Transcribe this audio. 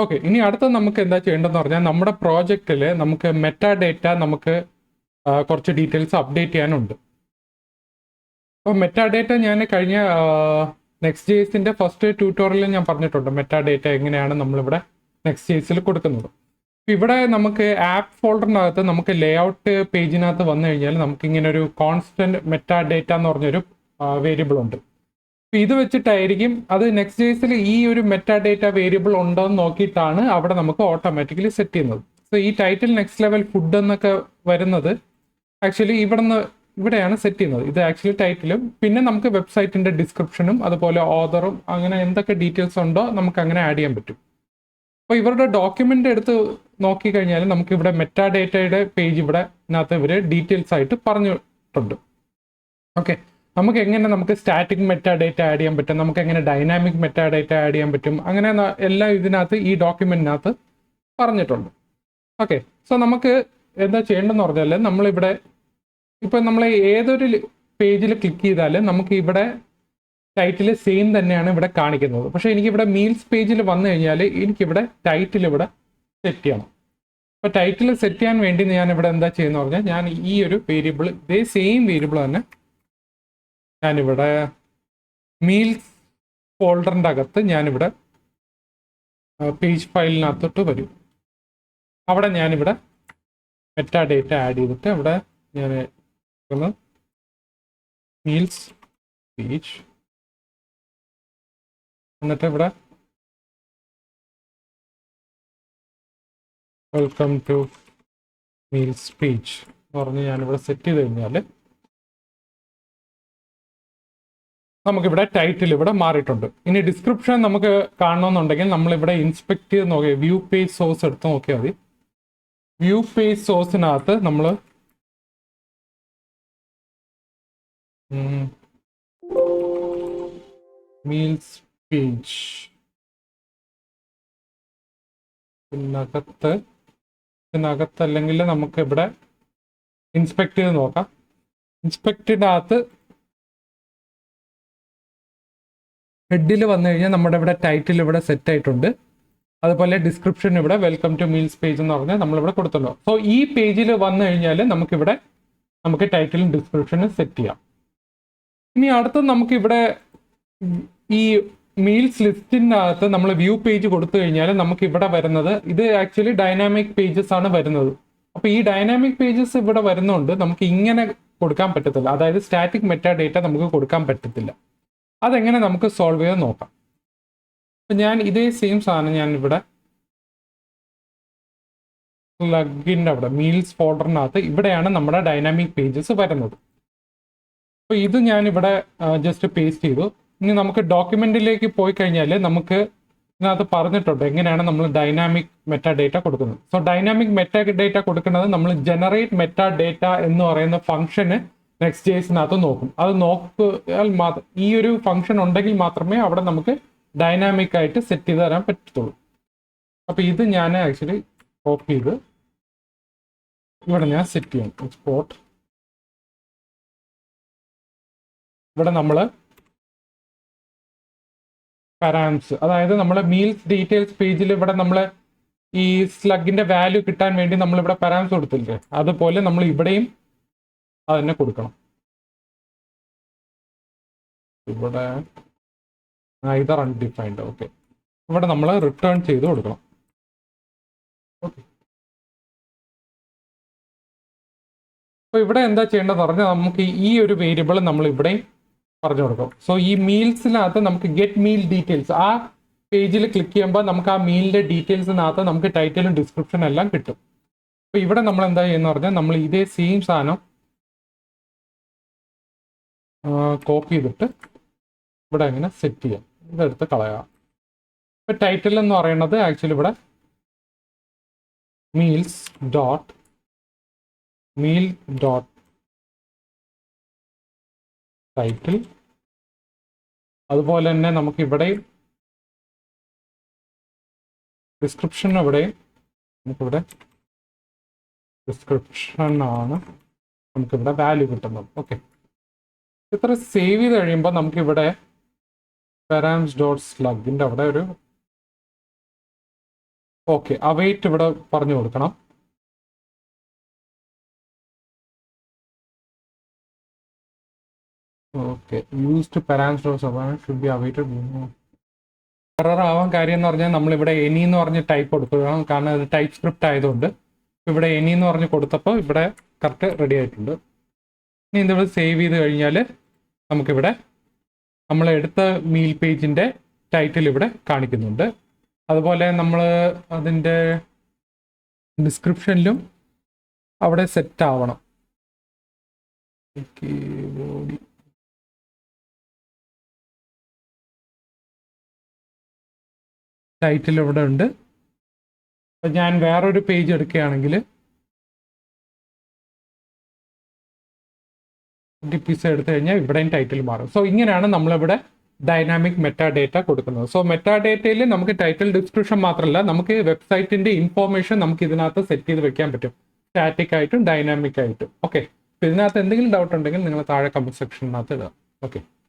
Okay, ഇനി അടുത്ത നമുക്ക് എന്താ ചെയ്യേണ്ടതെന്ന് പറഞ്ഞാൽ നമ്മുടെ പ്രോജക്റ്റിൽ നമുക്ക് മെറ്റാ ഡേറ്റ നമുക്ക് കുറച്ച് ഡീറ്റെയിൽസ് അപ്ഡേറ്റ് ചെയ്യാനുണ്ട്. അപ്പോൾ മെറ്റാ ഡേറ്റ ഞാൻ കഴിഞ്ഞ നെക്സ്റ്റ് ജേസിൻ്റെ ഫസ്റ്റ് ട്യൂട്ടോറിയലിൽ ഞാൻ പറഞ്ഞിട്ടുണ്ട് മെറ്റാ ഡേറ്റ എങ്ങനെയാണ് നമ്മളിവിടെ നെക്സ്റ്റ് ജേസിൽ കൊടുക്കുന്നത്. ഇവിടെ നമുക്ക് ആപ്പ് ഫോൾഡറിനകത്ത് നമുക്ക് ലേഔട്ട് പേജിനകത്ത് വന്നു കഴിഞ്ഞാൽ നമുക്ക് ഇങ്ങനെ ഒരു കോൺസ്റ്റന്റ് മെറ്റാ ഡേറ്റ എന്ന് പറഞ്ഞൊരു വേരിയബിൾ ഉണ്ട്. അപ്പോൾ ഇത് വെച്ചിട്ടായിരിക്കും അത് നെക്സ്റ്റ് ജേസിൽ ഈ ഒരു മെറ്റാ ഡേറ്റ വേരിയബിൾ ഉണ്ടോ എന്ന് നോക്കിയിട്ടാണ് അവിടെ നമുക്ക് ഓട്ടോമാറ്റിക്കലി സെറ്റ് ചെയ്യുന്നത്. സോ ഈ ടൈറ്റിൽ നെക്സ്റ്റ് ലെവൽ ഫുഡ് എന്നൊക്കെ വരുന്നത് ആക്ച്വലി ഇവിടെയാണ് സെറ്റ് ചെയ്യുന്നത്. ഇത് ആക്ച്വലി ടൈറ്റിലും പിന്നെ നമുക്ക് വെബ്സൈറ്റിന്റെ ഡിസ്ക്രിപ്ഷനും അതുപോലെ ഓതറും അങ്ങനെ എന്തൊക്കെ ഡീറ്റെയിൽസ് ഉണ്ടോ നമുക്ക് അങ്ങനെ ആഡ് ചെയ്യാൻ പറ്റും. അപ്പോൾ ഇവരുടെ ഡോക്യുമെന്റ് എടുത്ത് നോക്കിക്കഴിഞ്ഞാൽ നമുക്ക് ഇവിടെ മെറ്റാ ഡേറ്റയുടെ പേജ് ഇവിടെ ഇതിനകത്ത് ഇവർ ഡീറ്റെയിൽസ് ആയിട്ട് പറഞ്ഞിട്ടുണ്ട്. ഓക്കെ, നമുക്ക് എങ്ങനെ നമുക്ക് സ്റ്റാറ്റിക് മെറ്റാ ഡേറ്റ ആഡ് ചെയ്യാൻ പറ്റും, നമുക്ക് എങ്ങനെ ഡൈനാമിക് മെറ്റാ ഡേറ്റ ആഡ് ചെയ്യാൻ പറ്റും, അങ്ങനെ എല്ലാം ഇതിനകത്ത് ഈ ഡോക്യുമെന്റിനകത്ത് പറഞ്ഞിട്ടുണ്ട്. ഓക്കെ, സോ നമുക്ക് എന്താ ചെയ്യേണ്ടതെന്ന് പറഞ്ഞാൽ നമ്മളിവിടെ ഇപ്പം നമ്മൾ ഏതൊരു പേജിൽ ക്ലിക്ക് ചെയ്താൽ നമുക്ക് ഇവിടെ ടൈറ്റിൽ സെയിം തന്നെയാണ് ഇവിടെ കാണിക്കുന്നത്. പക്ഷേ എനിക്കിവിടെ മീൽസ് പേജിൽ വന്നു കഴിഞ്ഞാൽ എനിക്കിവിടെ ടൈറ്റിൽ ഇവിടെ സെറ്റ് ചെയ്യണം. അപ്പോൾ ടൈറ്റിൽ സെറ്റ് ചെയ്യാൻ വേണ്ടി ഞാൻ ഇവിടെ എന്താ ചെയ്യുന്നത് പറഞ്ഞാൽ ഞാൻ ഈ ഒരു വേരിയബിൾ ഇതേ സെയിം വേരിയബിൾ തന്നെ ഞാനിവിടെ മീൽസ് ഫോൾഡറിൻ്റെ അകത്ത് ഞാനിവിടെ പേജ് ഫയലിനകത്തോട്ട് വരും. അവിടെ ഞാനിവിടെ മെറ്റാ ഡേറ്റ ആഡ് ചെയ്തിട്ട് ഇവിടെ ഞാൻ മീൽസ് പേജ് എന്നിട്ട് ഇവിടെ വെൽക്കം ടു മീൽസ് പേജ് എന്ന് പറഞ്ഞ് ഞാനിവിടെ സെറ്റ് ചെയ്ത് കഴിഞ്ഞാൽ നമുക്കിവിടെ ടൈറ്റിൽ ഇവിടെ മാറിയിട്ടുണ്ട്. ഇനി ഡിസ്ക്രിപ്ഷൻ നമുക്ക് കാണണമെന്നുണ്ടെങ്കിൽ നമ്മളിവിടെ ഇൻസ്പെക്ട് ചെയ്ത് നോക്കിയാൽ വ്യൂ പേജ് സോഴ്സ് എടുത്ത് നോക്കിയാൽ മതി. വ്യൂ പേജ് സോഴ്സിനകത്ത് നമ്മൾ മീൽസ് പേജ് ഇതിനകത്ത് അല്ലെങ്കിൽ നമുക്ക് ഇവിടെ ഇൻസ്പെക്ട് ചെയ്ത് നോക്കാം. ഇൻസ്പെക്റ്റിനകത്ത് ഹെഡിൽ വന്നു കഴിഞ്ഞാൽ നമ്മുടെ ഇവിടെ ടൈറ്റിൽ ഇവിടെ സെറ്റ് ആയിട്ടുണ്ട്. അതുപോലെ ഡിസ്ക്രിപ്ഷൻ ഇവിടെ വെൽക്കം ടു മീൽസ് പേജ് എന്ന് പറഞ്ഞാൽ നമ്മളിവിടെ കൊടുത്തല്ലോ. സോ ഈ പേജിൽ വന്നു കഴിഞ്ഞാൽ നമുക്ക് ടൈറ്റിലും ഡിസ്ക്രിപ്ഷനും സെറ്റ് ചെയ്യാം. ഇനി അടുത്ത നമുക്കിവിടെ ഈ മീൽസ് ലിസ്റ്റിനകത്ത് നമ്മൾ വ്യൂ പേജ് കൊടുത്തു കഴിഞ്ഞാൽ നമുക്ക് ഇവിടെ വരുന്നത് ഇത് ആക്ച്വലി ഡൈനാമിക് പേജസ് ആണ് വരുന്നത്. അപ്പോൾ ഈ ഡൈനാമിക് പേജസ് ഇവിടെ വരുന്നതുകൊണ്ട് നമുക്ക് ഇങ്ങനെ കൊടുക്കാൻ പറ്റത്തില്ല, അതായത് സ്റ്റാറ്റിക് മെറ്റാ ഡേറ്റ നമുക്ക് കൊടുക്കാൻ പറ്റത്തില്ല. അതെങ്ങനെ നമുക്ക് സോൾവ് ചെയ്ത് നോക്കാം. അപ്പം ഞാൻ ഇതേ സെയിം സാധനം ഞാൻ ഇവിടെ പ്ലഗിൻ്റെ അവിടെ മീൽസ് ഫോൾഡറിനകത്ത് ഇവിടെയാണ് നമ്മുടെ ഡൈനാമിക് പേജസ് വരുന്നത്. അപ്പോൾ ഇത് ഞാനിവിടെ ജസ്റ്റ് പേസ്റ്റ് ചെയ്തു. ഇനി നമുക്ക് ഡോക്യുമെന്റിലേക്ക് പോയി കഴിഞ്ഞാൽ നമുക്ക് ഇതിനകത്ത് പറഞ്ഞിട്ടുണ്ട് എങ്ങനെയാണ് നമ്മൾ ഡൈനാമിക് മെറ്റാ ഡേറ്റ കൊടുക്കുന്നത്. സോ ഡൈനാമിക് മെറ്റാ ഡേറ്റ കൊടുക്കുന്നത് നമ്മൾ ജനറേറ്റ് മെറ്റാ ഡേറ്റ എന്ന് പറയുന്ന ഫംഗ്ഷന് നെക്സ്റ്റ് ജേസിനകത്ത് നോക്കും. അത് നോക്കിയാൽ മാത്രം ഈ ഒരു ഫംഗ്ഷൻ ഉണ്ടെങ്കിൽ മാത്രമേ അവിടെ നമുക്ക് ഡൈനാമിക് ആയിട്ട് സെറ്റ് ചെയ്ത് തരാൻ പറ്റത്തുള്ളൂ. അപ്പോൾ ഇത് ഞാൻ ആക്ച്വലി കോപ്പി ചെയ്ത് ഇവിടെ ഞാൻ സെറ്റ് ചെയ്യും. എക്സ്പോർട്ട് ഇവിടെ നമ്മൾ പാരാംസ്, അതായത് നമ്മളെ മീൽസ് ഡീറ്റെയിൽസ് പേജിൽ ഇവിടെ നമ്മൾ ഈ സ്ലഗിന്റെ വാല്യൂ കിട്ടാൻ വേണ്ടി നമ്മളിവിടെ പാരാംസ് കൊടുത്തില്ലേ, അതുപോലെ നമ്മൾ ഇവിടെയും അത് തന്നെ കൊടുക്കണം. ഇവിടെ ഇതർ അൺഡിഫൈൻഡ്. ഓക്കെ, ഇവിടെ നമ്മൾ റിട്ടേൺ ചെയ്ത് കൊടുക്കണം. ഓക്കെ, അപ്പോൾ ഇവിടെ എന്താ ചെയ്യേണ്ടതെന്ന് പറഞ്ഞാൽ നമുക്ക് ഈ ഒരു വേരിയബിൾ നമ്മൾ ഇവിടെയും പറഞ്ഞു കൊടുക്കും. സോ ഈ മീൽസിനകത്ത് നമുക്ക് ഗെറ്റ് മീൽ ഡീറ്റെയിൽസ് ആ പേജിൽ ക്ലിക്ക് ചെയ്യുമ്പോൾ നമുക്ക് ആ മീലിന്റെ ഡീറ്റെയിൽസിനകത്ത് നമുക്ക് ടൈറ്റിലും ഡിസ്ക്രിപ്ഷനും എല്ലാം കിട്ടും. അപ്പോൾ ഇവിടെ നമ്മൾ എന്താ ചെയ്യുന്ന പറഞ്ഞാൽ നമ്മൾ ഇതേ സെയിം സാധനം കോപ്പി ചെയ്തിട്ട് ഇവിടെ അങ്ങനെ സെറ്റ് ചെയ്യാം. ഇതെടുത്ത് കളയാം. ഇപ്പം ടൈറ്റിൽ എന്ന് പറയുന്നത് ആക്ച്വലി ഇവിടെ മീൽസ് ഡോട്ട് ടൈറ്റിൽ, അതുപോലെ തന്നെ നമുക്ക് ഇവിടെ ഡിസ്ക്രിപ്ഷൻ നമുക്കിവിടെ ഡിസ്ക്രിപ്ഷൻ ആണ് നമുക്കിവിടെ വാല്യൂ കിട്ടുന്നത്. ഓക്കെ, ഇത്ര സേവ് ചെയ്ത് കഴിയുമ്പോൾ നമുക്കിവിടെ പാരാംസ് ഡോട്ട് സ്ലഗിൻ്റെ അവിടെ ഒരു ഓക്കെ, അവൈറ്റ് ഇവിടെ പറഞ്ഞു കൊടുക്കണം. Okay, used parameters should be awaited. Error ആവാൻ കാര്യം എന്ന് പറഞ്ഞാൽ നമ്മളിവിടെ എനി എന്ന് പറഞ്ഞ് ടൈപ്പ് കൊടുക്കുക, കാരണം അത് ടൈപ്പ് സ്ക്രിപ്റ്റ് ആയതുകൊണ്ട് ഇവിടെ എനി എന്ന് പറഞ്ഞ് കൊടുത്തപ്പോൾ ഇവിടെ കറക്റ്റ് റെഡി ആയിട്ടുണ്ട്. ഇനി ഇതിവിടെ സേവ് ചെയ്ത് കഴിഞ്ഞാൽ നമുക്കിവിടെ നമ്മൾ എടുത്ത മീൽ പേജിൻ്റെ ടൈറ്റിൽ ഇവിടെ കാണിക്കുന്നുണ്ട്. അതുപോലെ നമ്മൾ അതിൻ്റെ ഡിസ്ക്രിപ്ഷനിലും അവിടെ സെറ്റ് ആവണം. ടൈറ്റിൽ ഇവിടെ ഉണ്ട്. അപ്പം ഞാൻ വേറൊരു പേജ് എടുക്കുകയാണെങ്കിൽ പിസ എടുത്തു കഴിഞ്ഞാൽ ഇവിടെയും ടൈറ്റിൽ മാറും. സോ ഇങ്ങനെയാണ് നമ്മളിവിടെ ഡൈനാമിക് മെറ്റാ ഡേറ്റ കൊടുക്കുന്നത്. സോ മെറ്റാ ഡേറ്റയിൽ നമുക്ക് ടൈറ്റിൽ ഡിസ്ക്രിപ്ഷൻ മാത്രമല്ല, നമുക്ക് വെബ്സൈറ്റിന്റെ ഇൻഫോർമേഷൻ നമുക്ക് ഇതിനകത്ത് സെറ്റ് ചെയ്ത് വെക്കാൻ പറ്റും, സ്റ്റാറ്റിക് ആയിട്ടും ഡൈനാമിക് ആയിട്ടും. ഓക്കെ, ഇതിനകത്ത് എന്തെങ്കിലും ഡൗട്ട് ഉണ്ടെങ്കിൽ നിങ്ങൾ താഴെ കമന്റ് സെക്ഷനകത്ത് ഇടുക. ഓക്കെ.